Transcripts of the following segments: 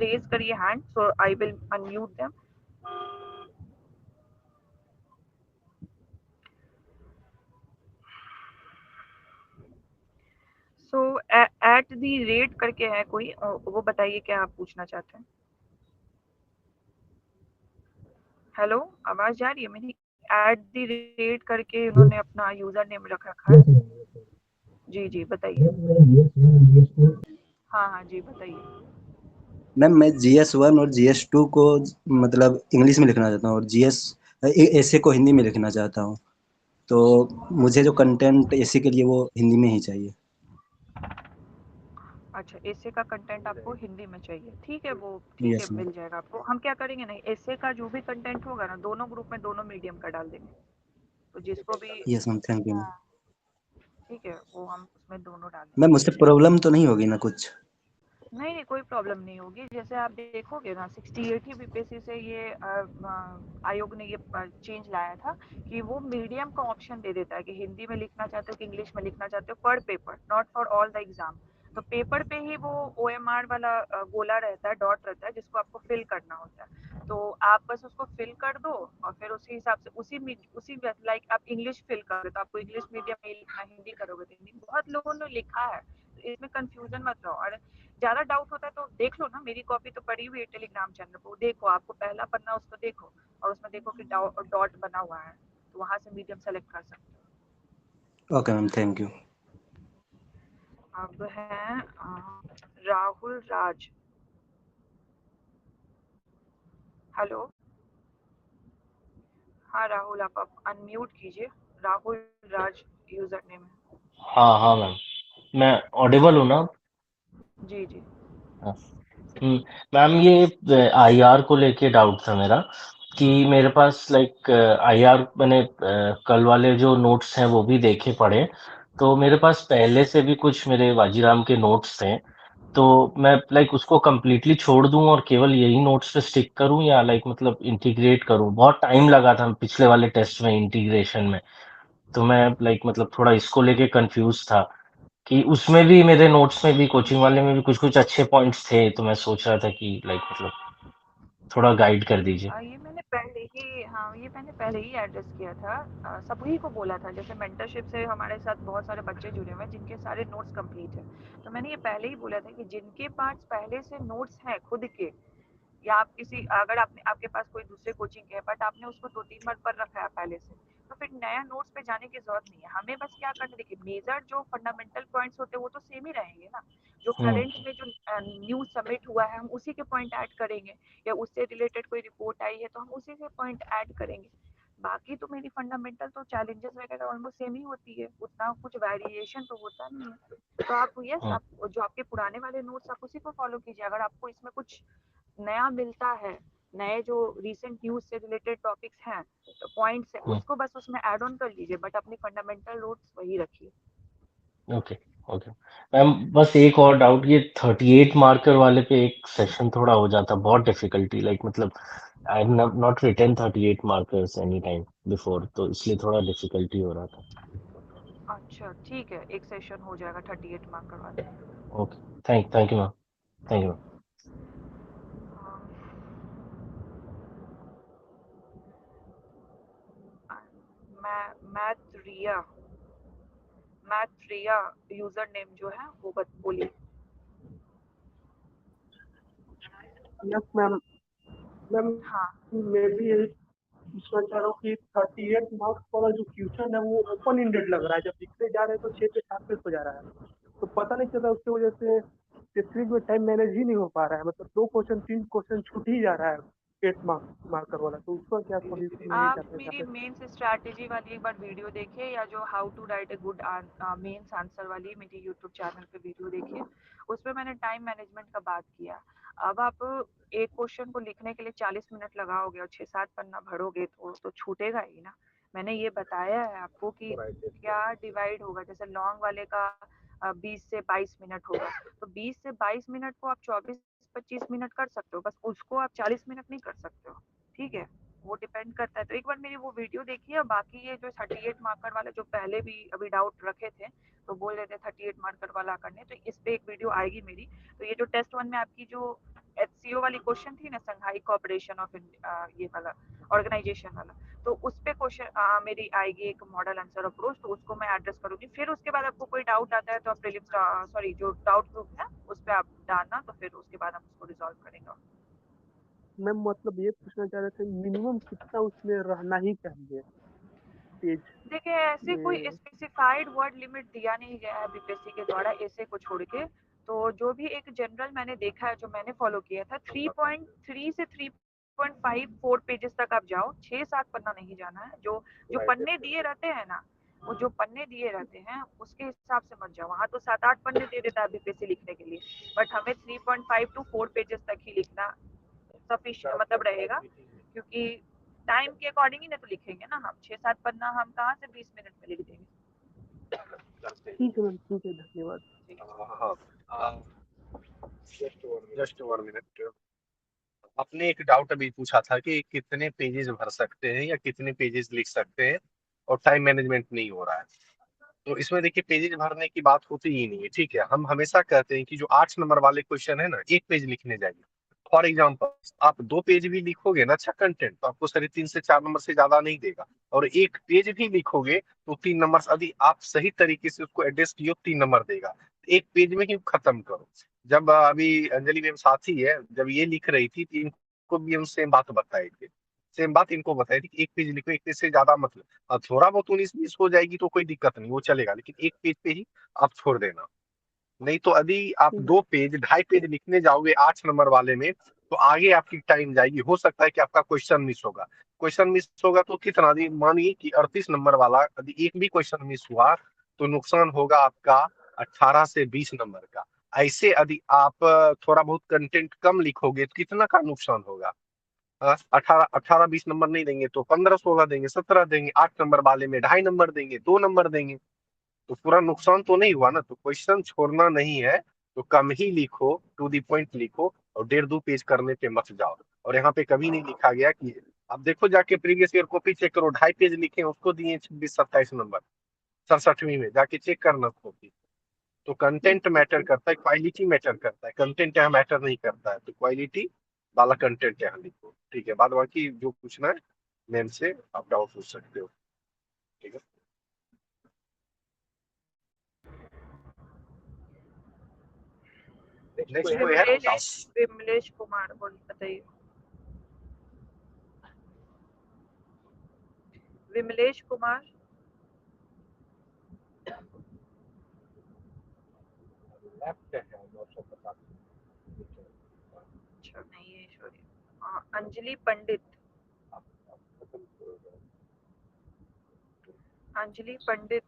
Raise करिए hand, so I will unmute them. So at the rate करके है कोई, वो बताइए क्या आप पूछना चाहते हैं। हेलो, आवाज जा रही है मेरी? एट द रेट करके उन्होंने अपना यूजर नेम रख रखा है। जी जी बताइए। हाँ हाँ जी बताइए। मैम मैं GS1 और GS2 को मतलब इंग्लिश में लिखना चाहता हूँ, और GS ऐसे को हिंदी में लिखना चाहता हूँ। तो मुझे जो कंटेंट ऐसे के लिए वो हिंदी में ही चाहिए। अच्छा, एसे का कंटेंट आपको हिंदी में चाहिए, ठीक है, वो ठीक है यस मैम। मिल जाएगा आपको। हम क्या करेंगे ना, एसे का जो भी कंटेंट होगा ना, दोनों ग्रुप में दोनों मीडियम का डाल देंगे, तो जिसको भी। Yes ma'am, thank you ma'am. हाँ ठीक है, वो हम उसमें दोनों डाल मैम देंगे। उससे प्रॉब्लम तो नहीं होगी ना कुछ? नहीं नहीं, कोई प्रॉब्लम नहीं होगी। जैसे आप देखोगे ना, 68 बीपीएससी से ये आयोग ने ये चेंज लाया था कि वो मीडियम का ऑप्शन दे देता है कि हिंदी में लिखना चाहते हो कि इंग्लिश में लिखना चाहते हो, पर paper, not for all the exam. तो पेपर पे ही वो OMR वाला गोला रहता है, डॉट रहता है, जिसको आपको फिल करना होता है। तो आप बस उसको फिल कर दो, और फिर उसी हिसाब से उसी लाइक आप इंग्लिश फिल करोगे तो आपको इंग्लिश मीडियम में लिखना, हिंदी करोगे तो हिंदी। बहुत लोगों ने लिखा है, तो इसमें कंफ्यूजन मत रहो। और ज्यादा डाउट होता है तो देख लो ना, मेरी कॉपी तो पड़ी हुई है टेलीग्राम चैनल पर, देखो आपको पहला पन्ना उसको देखो, और उसमें देखो कि डॉट बना हुआ है, तो वहां से मीडियम सेलेक्ट कर सकते ओके मैम, थैंक यू। हो। अब है राहुल राज। हेलो, हाँ राहुल, आप अनम्यूट कीजिए। राहुल राज यूजर नेम है। हाँ हाँ मैम, मैं ऑडिबल हूँ ना? जी जी। हाँ। मैम ये आईआर को लेके डाउट था मेरा कि मेरे पास लाइक आईआर मैंने कल वाले जो नोट्स हैं वो भी देखे पढ़े, तो मेरे पास पहले से भी कुछ मेरे वाजीराम के नोट्स थे। तो मैं लाइक उसको कंप्लीटली छोड़ दूं और केवल यही नोट्स पे स्टिक करूं, या लाइक मतलब इंटीग्रेट करूं? बहुत टाइम लगा था पिछले वाले टेस्ट में इंटीग्रेशन में। तो मैं लाइक मतलब थोड़ा इसको लेके कंफ्यूज था कि उसमें भी मेरे नोट्स में भी कोचिंग वाले में भी कुछ कुछ अच्छे पॉइंट्स थे, तो मैं सोच रहा था कि लाइक मतलब थोड़ा गाइड कर दीजिए। ये मैंने पहले ही, हाँ ये मैंने पहले ही एड्रेस किया था, सभी को बोला था। जैसे मेंटरशिप से हमारे साथ बहुत सारे बच्चे जुड़े हुए हैं जिनके सारे नोट्स कंप्लीट है, तो मैंने ये पहले ही बोला था कि जिनके पास पहले से नोट्स हैं खुद के, या आप किसी, अगर आपने, आपके पास कोई दूसरे कोचिंग के है बट आपने उसको 2-3 बार पढ़ रखा है पहले से, तो फिर नया नोट्स पे जाने की जरूरत नहीं है। हमें बस क्या करना, देखिए मेजर जो फंडामेंटल पॉइंट्स होते हैं वो तो सेम ही रहेंगे ना। जो हम्म। करंट में जो न्यूज सबमिट हुआ है हम उसी के पॉइंट ऐड करेंगे, या उससे रिलेटेड कोई रिपोर्ट आई है तो हम उसी से पॉइंट ऐड करेंगे। बाकी तो मेरी फंडामेंटल तो चैलेंजेस वगैरह ऑलमोस्ट सेम ही होती है, उतना कुछ वेरिएशन तो होता नहीं है। तो आप यस, हम्म। आप जो आपके पुराने वाले नोट्स आप उसी को फॉलो कीजिए। अगर आपको इसमें कुछ नया मिलता है, नए जो रिसेंट न्यूज से रिलेटेड टॉपिक्स हैं, तो पॉइंट्स है, हम्म। उसको बस उसमें ऐड ऑन कर लीजिए, बट अपनी फंडामेंटल नोट्स वही रखिए। ओके। ओके मैम, बस एक और डाउट, ये 38 मार्कर वाले पे एक सेशन थोड़ा हो जाता, बहुत डिफिकल्टी लाइक मतलब I have not written 38 markers any time before, तो इसलिए थोड़ा डिफिकल्टी हो रहा था। अच्छा ठीक है, एक सेशन हो जाएगा 38 मार्क करवा देंगे। Okay, thank you ma'am, thank you. Math Riya, math Riya user name जो है वो बोलिए। Yes ma'am. मैम हाँ मैं भी यही पूछना चाह रहा हूँ कि 38 मार्क्स वाला जो क्वेश्चन है वो ओपन इंडेड लग रहा है, जब लिखने जा रहे हैं तो 6 पे 7 पे हो जा रहा है, तो पता नहीं चल रहा, उसकी वजह से सीरीज में टाइम मैनेज ही नहीं हो पा रहा है, मतलब 2 क्वेश्चन 3 क्वेश्चन छूट ही जा रहा है 8 मार्कर वाला, तो उसका क्या सोल्यूशन है ये आप जानना मेरी चाहते थे। मेंस स्ट्रैटेजी वाली एक बार वीडियो देखिए, या जो how to write a good mains answer वाली मेरी यूट्यूब चैनल पे वीडियो देखिए। उसमें मैंने टाइम मैनेजमेंट का बात किया। अब आप एक क्वेश्चन को लिखने के लिए 40 मिनट लगाओगे और 6-7 पन्ना भरोगे तो छूटेगा ही ना। मैंने ये बताया है आपको कि क्या डिवाइड होगा, जैसे लॉन्ग वाले का 20 से 22 मिनट होगा, तो 20 से 22 मिनट को आप 24-25 मिनट कर सकते हो, बस उसको आप 40 मिनट नहीं कर सकते हो, ठीक है। वो डिपेंड करता है, तो एक बार मेरी वो वीडियो देखिए। और बाकी ये जो 38 मार्कर वाला, जो पहले भी अभी डाउट रखे थे तो बोल रहे थे 38 मार्कर वाला करने, तो इस पे एक वीडियो आएगी मेरी। तो ये जो टेस्ट 1 में आपकी जो HCO वाली क्वेश्चन थी ना, संघाई कोऑपरेशन ऑफ ये वाला ऑर्गेनाइजेशन वाला, तो उस पे क्वेश्चन मेरी आएगी एक मॉडल आंसर अप्रोच, तो उसको मैं एड्रेस करूंगी। फिर उसके बाद आपको कोई डाउट आता है तो आप प्रीलिम्स सॉरी जो डाउट ग्रुप है उस पे आप डालना, तो फिर उसके बाद हम उसको रिजॉल्व करेंगे। मैम मतलब ये पूछना चाह रहे थे मिनिमम कितना उसमें रहना ही चाहिए पेज देखिए ऐसे कोई में? स्पेसिफाइड वर्ड लिमिट दिया नहीं गया है बीपीएससी के द्वारा ऐसे को छोड़ के, तो जो भी एक जनरल मैंने देखा है, जो मैंने फॉलो किया था, 3.3 से 3.54 पेजेस तक आप जाओ, 6-7 पन्ना नहीं जाना है। जो जो पन्ने दिए रहते हैं ना, वो जो पन्ने दिए रहते हैं उसके हिसाब से मत जाओ, वहाँ तो 7-8 पन्ने दे देता है बीपीएससी लिखने के लिए, बट हमें 3.5 to 4 पेजेस तक ही लिखना सफिशिएंट मतलब रहेगा, क्योंकि टाइम के अकॉर्डिंग ही ना तो लिखेंगे ना हम, 6-7 पन्ना हम कहाँ से 20 मिनट में लिख देंगे। ठीक है मैम, ठीक है, धन्यवाद। Just 1 minute. आपने एक डाउट अभी पूछा था कि कितने पेजेस भर सकते हैं या कितने पेजेस लिख सकते हैं और टाइम मैनेजमेंट नहीं हो रहा है। तो इसमें देखिए पेजेस भरने की बात होती ही नहीं है, ठीक है। हम हमेशा कहते हैं कि जो 8 नंबर वाले क्वेश्चन है ना, 1 पेज लिखने जाइए। फॉर एग्जाम्पल आप 2 पेज भी लिखोगे ना अच्छा कंटेंट, तो आपको 3.5 से 4 नंबर से ज्यादा नहीं देगा। और 1 पेज भी लिखोगे तो 3 नंबर, यदि आप सही तरीके से उसको एड्रेस किए 3 नंबर देगा। 1 पेज में ही खत्म करो। जब अभी अंजलि मैम साथी है, जब ये लिख रही थी तो इनको भी हम सेम बात बताई थी, सेम बात इनको बताई थी कि 1 पेज लिखो, 1 पेज से ज्यादा मतलब थोड़ा बहुत 19-20 हो जाएगी तो कोई दिक्कत नहीं, वो चलेगा, लेकिन 1 पेज पे ही आप छोड़ देना। नहीं तो यदि आप 2 पेज 2.5 पेज लिखने जाओगे 8 नंबर वाले में, तो आगे आपकी टाइम जाएगी। हो सकता है कि आपका क्वेश्चन मिस होगा। क्वेश्चन मिस होगा तो कितना, मानिए कि 38 नंबर वाला यदि एक भी क्वेश्चन मिस हुआ तो नुकसान होगा आपका 18 से 20 नंबर का। ऐसे यदि आप थोड़ा बहुत कंटेंट कम लिखोगे तो कितना का नुकसान होगा। 18-20 नंबर नहीं देंगे तो 15-16 देंगे, 17 देंगे। 8 नंबर वाले में 2.5 नंबर देंगे, 2 नंबर देंगे, तो पूरा नुकसान तो नहीं हुआ ना। तो क्वेश्चन छोड़ना नहीं है तो कम ही लिखो, टू दी पॉइंट लिखो, और 1.5-2 पेज करने पे मत जाओ। और यहाँ पे कभी नहीं लिखा गया कि आप देखो जाके प्रीवियस ईयर कॉपी चेक करो, 2.5 पेज लिखे उसको दिए 26-27 नंबर 67वीं में, जाके चेक करना कॉपी। तो कंटेंट मैटर करता है, क्वालिटी मैटर करता है, कंटेंट यहाँ मैटर नहीं करता है। तो क्वालिटी वाला कंटेंट यहाँ लिखो, ठीक है। बाद बाकी जो पूछना है मैम से आप डाउट पूछ सकते हो, ठीक है। नेक्स्ट कोई है विमलेश कुमार, बोल बताइए। विमलेश कुमार, अच्छा नहीं है, सॉरी। अंजलि पंडित, अंजलि पंडित।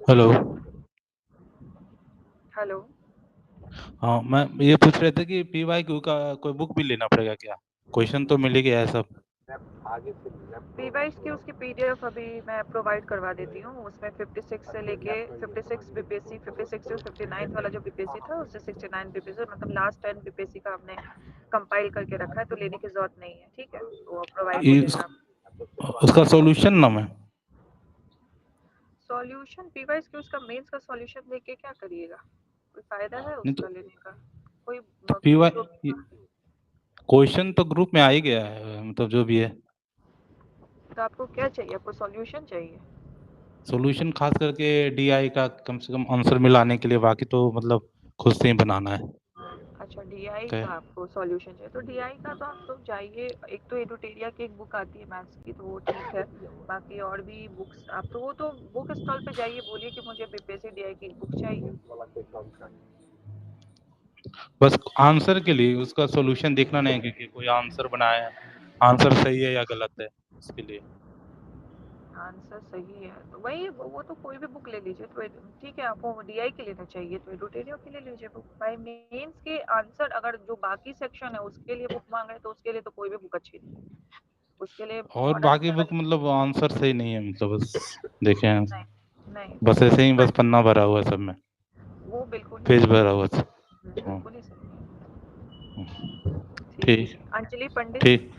हेलो। हेलो। हाँ, मैं ये पूछ रहे थे कि PYQ का कोई बुक भी लेना पड़ेगा क्या? क्वेश्चन तो मिल ही गया है सब। पीवाईस की उसकी पीडीएफ अभी मैं प्रोवाइड करवा देती हूँ। उसमें 56 से लेके 56 बीपीएससी, 56 से 59 वाला जो बीपीएससी था उससे 69 बीपीएससी, मतलब लास्ट 10 बीपीएससी का हमने कंपाइल करके रखा है, तो लेने की जरूरत नहीं है, ठीक है। वो प्रोवाइड हो जाएगा। उसका सॉल्यूशन ना मैं सॉल्यूशन पीवाईस की उसका मेंस का सॉल्यूशन लेके क्या करिएगा, कोई फायदा है नहीं उसका तो लेने का? कोई PY तो क्वेश्चन तो ग्रुप में आ ही गया है, मतलब जो भी है। तो आपको क्या चाहिए? आपको सॉल्यूशन चाहिए? सॉल्यूशन खास करके DI का कम से कम आंसर मिलाने के लिए, बाकी तो मतलब खुद से ही बनाना है। अच्छा, डीआई क्या का आपको सॉल्यूशन चाहिए, तो डीआई का तो आप तो जाइए, एक तो एडुटेरिया की एक बुक आती है मैथ्स की, तो वो ठीक है। बाकी और भी बुक्स आप तो वो तो बुक स्टॉल पे जाइए, बोलिए कि मुझे बीपीएससी डीआई की एक बुक चाहिए। बस आंसर के लिए, उसका सॉल्यूशन देखना नहीं है कि कोई आंसर बनाया है, आंसर सही है या गलत है, इसके लिए। आंसर सही है तो वही, वो तो कोई भी बुक ले लीजिए, तो ठीक है। आपको डीआई के लेना चाहिए तो एडुटेरिया के ले लीजिए बुक। बाय मेंस के आंसर अगर जो बाकी सेक्शन है उसके लिए बुक मांग रहे तो उसके लिए तो कोई भी बुक अच्छी नहीं है, उसके लिए और मॉडल बाकी आंसर बुक मतलब आंसर सही नहीं है, मतलब बस देखे हैं, नहीं, नहीं बस ऐसे ही, बस पन्ना भरा हुआ है सब में, वो बिल्कुल ही पेज सही भरा हुआ है। हाँ, बिल्कुल ही सही। ठीक है ठीक जी। अंजलि पंडित। ठीक।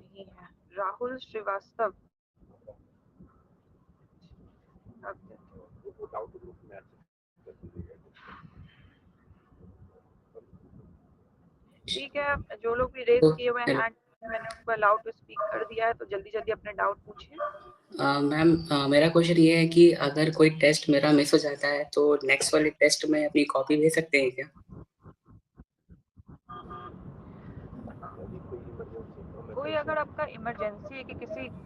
नहीं है। राहुल श्रीवास्तव, रख देती हूँ। वो डाउट ग्रुप में कर दीजिएगा। ठीक है, जो लोग भी रेज तो किए हुए हैं हैंड, मैंने उनको अलाउ टू स्पीक कर दिया है, तो जल्दी जल्दी अपने डाउट पूछिए। मैम मेरा क्वेश्चन ये है कि अगर कोई टेस्ट मेरा मिस हो जाता है तो नेक्स्ट वाले टेस्ट में अपनी कॉपी भेज सकते हैं क्या? कोई अगर आपका इमरजेंसी है कि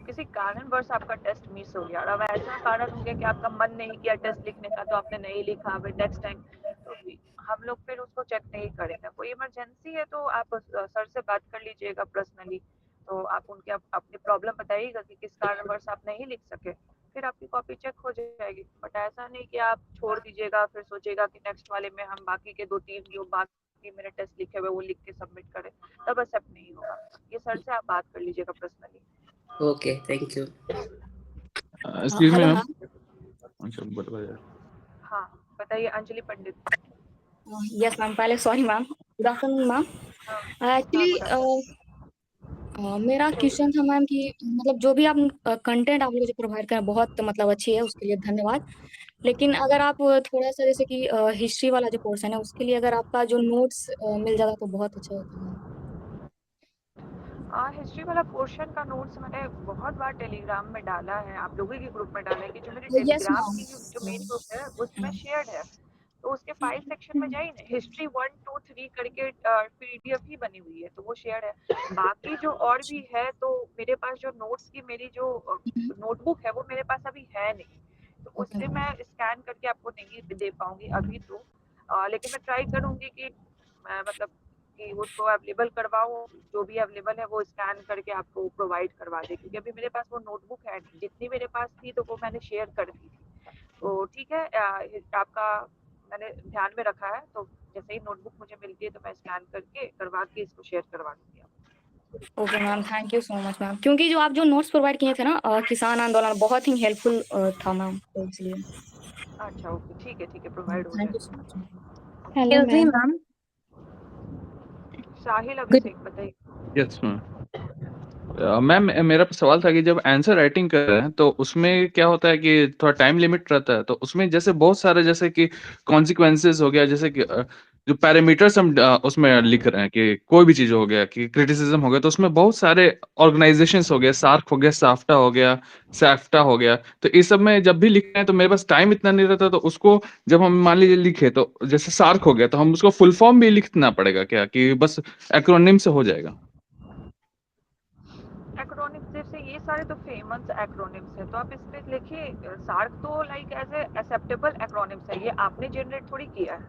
किसी कारणवश आपका टेस्ट मिस हो गया, और अब ऐसा कारण हो गया कि आपका मन नहीं किया टेस्ट लिखने का, तो आपने नहीं लिखा, फिर नेक्स्ट टाइम तो हम लोग फिर उसको चेक नहीं करेंगे। कोई इमरजेंसी है तो आप सर से बात कर लीजिएगा पर्सनली, तो आप उनके अपनी प्रॉब्लम बताइएगा कि किस कारणवश आप नहीं लिख सके, फिर आपकी कॉपी चेक हो जाएगी। बट ऐसा नहीं कि आप छोड़ दीजिएगा फिर सोचिएगा कि नेक्स्ट वाले में हम बाकी के 2-3 जो बाकी मेरे टेस्ट लिखे हुए वो लिख के सबमिट करें, तब एक्सेप्ट नहीं होगा। ये सर से आप बात कर लीजिएगा personally. Okay, thank you. Excuse me hello ma'am. Ma'am. अच्छा बताइए। हाँ बताइए, अंजलि पंडित। यस मैम, पहले sorry ma'am, good afternoon ma'am. हाँ एक्चुअली मेरा क्वेश्चन था मैम कि मतलब जो भी आप कंटेंट आप लोग जो प्रोवाइड करें बहुत मतलब अच्छी है, उसके लिए धन्यवाद। लेकिन अगर आप थोड़ा सा जैसे कि हिस्ट्री वाला जो पोर्शन है उसके लिए अगर आपका जो नोट्स मिल जाता तो बहुत अच्छा होता मैम। हिस्ट्री वाला पोर्शन का नोट्स मैंने बहुत बार टेलीग्राम में डाला है, आप लोगों के ग्रुप में डाला है कि जो मेरी यस टेलीग्राम की जो मेन मैम। ग्रुप है उसमें शेयर्ड है, तो उसके 5 सेक्शन में जाइए ना, हिस्ट्री 1 2 3 करके पीडीएफ ही बनी हुई है, तो वो शेयर्ड है। बाकी जो और भी है, तो मेरे पास जो नोट्स की मेरी जो नोटबुक है वो मेरे पास अभी है नहीं, तो ओके उससे मैं स्कैन करके आपको नहीं दे पाऊंगी अभी तो। लेकिन मैं ट्राई करूंगी कि मैं मतलब कि उसको अवेलेबल करवाऊँ, जो भी अवेलेबल है वो स्कैन करके आपको प्रोवाइड करवा दे, क्योंकि अभी मेरे पास वो नोटबुक है नहीं, जितनी मेरे पास थी तो वो मैंने शेयर कर दी थी। तो ठीक है, आपका मैंने ध्यान में रखा है, तो जैसे ही नोटबुक मुझे मिलती है तो मैं स्कैन करके करवा के इसको शेयर करवा दूंगी आपको। Okay ma'am, thank you so much ma'am, क्योंकि जो आप जो नोट्स प्रोवाइड किए थे ना किसान आंदोलन बहुत ही हेल्पफुल था मैम, तो इसलिए अच्छा ओके, ठीक है, प्रोवाइड हो थैंक यू जाएगा। So much. Hello Excuse me, ma'am. ma'am. साहिल Good. अभिषेक बताइए। Yes ma'am. मैम मेरा सवाल था कि जब आंसर राइटिंग कर रहे हैं तो उसमें क्या होता है कि थोड़ा टाइम लिमिट रहता है, तो उसमें जैसे बहुत सारे जैसे कि कॉन्सिक्वेंसेस हो गया, जैसे कि जो पैरामीटर्स हम उसमें लिख रहे हैं कि कोई भी चीज हो गया कि क्रिटिसिज्म हो गया, तो उसमें बहुत सारे ऑर्गेनाइजेशंस हो गया, सार्क हो गया, साफ्टा हो गया, सैफ्टा हो गया, तो इस सब में जब भी लिखना है तो मेरे पास टाइम इतना नहीं रहता, तो उसको जब हम मान लीजिए लिखे तो जैसे सार्क हो गया तो हम उसको फुल फॉर्म भी लिखना पड़ेगा क्या, कि बस एक्रोनिम से हो जाएगा? एक्रोनिम्स जैसे ये सारे तो फेमस एक्रोनिम्स है, तो आप इस पे लिखिए। सार्क तो like as a acceptable acronyms है, ये आपने जनरेट थोड़ी किया है,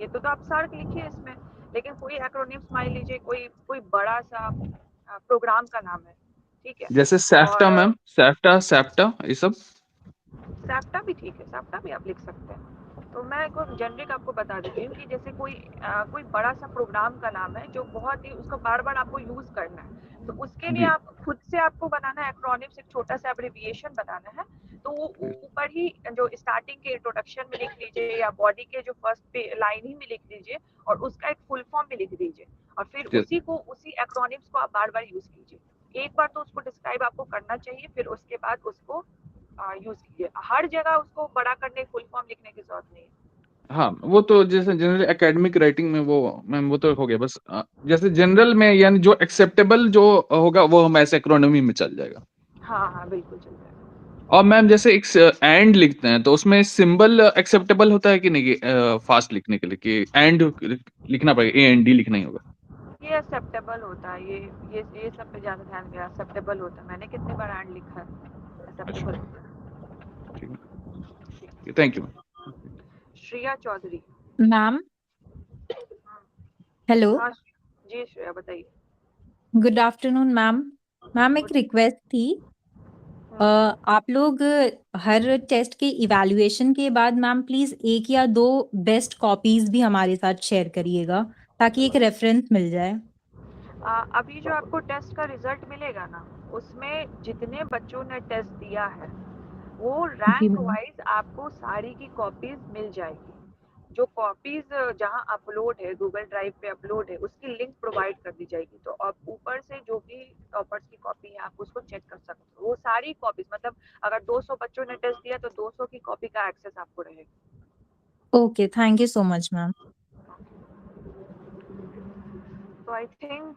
ये तो आप सार्क लिखिए इसमें। लेकिन कोई एक्रोनिम्स मान लीजिए कोई बड़ा सा प्रोग्राम का नाम है, ठीक है, जैसे सैफ्टा और मैम, सैफ्टा सैप्टा ये सब। सैप्टा भी ठीक है, सैप्टा भी आप लिख सकते हैं। तो मैं को जेनरिक आपको बता देती हूँ कि जैसे कोई बड़ा सा प्रोग्राम का नाम है जो बहुत ही उसको बार बार आपको यूज करना है, तो उसके लिए जी आप खुद से आपको बनाना है एक्रोनिम्स, एक छोटा सा एब्रिविएशन बनाना है, तो वो ऊपर ही जो स्टार्टिंग के इंट्रोडक्शन में लिख लीजिए या बॉडी के जो फर्स्ट लाइन ही में लिख लीजिए, और उसका एक फुल फॉर्म में लिख दीजिए, और फिर उसी एक्रोनिम्स को आप बार बार यूज कीजिए। एक बार तो उसको डिस्क्राइब आपको करना चाहिए, फिर उसके बाद उसको यूज कीजिए। हर जगह उसको बड़ा करने फुल फॉर्म लिखने की जरूरत नहीं है। हाँ, वो तो जैसे जनरल एकेडमिक राइटिंग में वो मैम वो तो हो गया, बस जैसे जनरल में यानी जो एक्सेप्टेबल जो होगा वो हम ऐसे एक्रोनॉमी में चल जाएगा। हाँ बिल्कुल चल जाएगा। और मैम जैसे एक एंड लिखते हैं तो उसमें सिंबल एक्सेप्टेबल होता है कि नहीं, फास्ट लिखने के लिए कि एंड लिखना पड़ेगा, AND लिखना ही होगा? ये एक्सेप्टेबल होता है, ये सब पे ज्यादा ध्यान दिया, एक्सेप्टेबल होता है, मैंने कितनी बार एंड लिखा है, एक्सेप्टेबल अच्छा होता है। ठीक है, thank you ma'am. Shreya Chaudhary. Ma'am. Hello. हाँ जी श्रेया बताइए। Good afternoon, ma'am. मैम एक रिक्वेस्ट थी, आप लोग हर टेस्ट के इवैल्यूएशन के बाद मैम प्लीज 1 या 2 बेस्ट कॉपीज भी हमारे साथ शेयर करिएगा ताकि एक रेफरेंस मिल जाए। अभी जो आपको टेस्ट का रिजल्ट मिलेगा ना, उसमें जितने बच्चों ने टेस्ट दिया है वो जी रैंक मैम। वाइज आपको सारी की कॉपीज मिल जाएगी। जो कॉपीज जहाँ अपलोड है, गूगल ड्राइव पे अपलोड है, उसकी लिंक प्रोवाइड कर दी जाएगी। तो आप ऊपर से जो भी टॉपर्स की कॉपी है आप उसको चेक कर सकते हो। वो सारी कॉपीज मतलब अगर 200 बच्चों ने टेस्ट दिया तो 200 की कॉपी का एक्सेस आपको रहेगा। Okay, thank you so much ma'am. तो आई थिंक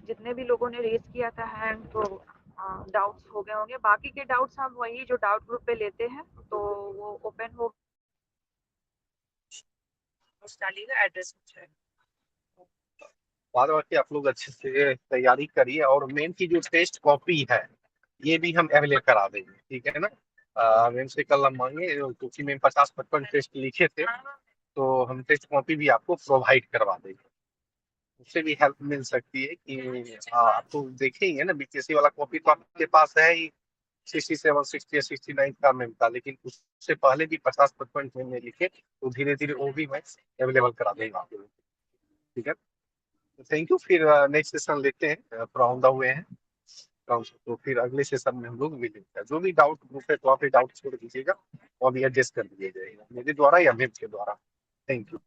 जितने भी लोगों ने रेज किया था हैंड तो डाउट्स हो गए होंगे। बाकी के डाउट्स हम वही जो डाउट ग्रुप पे लेते हैं तो वो ओपन हो डालिएगा, एड्रेस पूछे। बाद बाकी आप लोग अच्छे से तैयारी करिए और मेन की जो टेस्ट कॉपी है ये भी हम अवेलेबल करा देंगे, ठीक है ना। मैम से कल हम मांगे क्योंकि मैम 50-55 टेस्ट लिखे थे तो हम टेस्ट कॉपी भी आपको प्रोवाइड करवा देंगे। उससे भी हेल्प मिल सकती है कि आप तो देखेंगे ना बीपीएससी वाला कॉपी तो आपके पास है ही 67, 60 या 69 का मैम था, लेकिन उससे पहले भी 50-55 मैंने लिखे तो धीरे धीरे वो भी मैं अवेलेबल करा देंगे आपको, ठीक है। Thank you. फिर नेक्स्ट सेशन लेते हैं, थोड़ा औंधा हुए हैं तो फिर अगले सेशन में हम लोग मिलेंगे। जो भी डाउट ग्रुप है तो आप डाउट छोड़ दीजिएगा और भी एडजस्ट कर दिया जाएगा मेरे द्वारा या मैम के द्वारा। Thank you.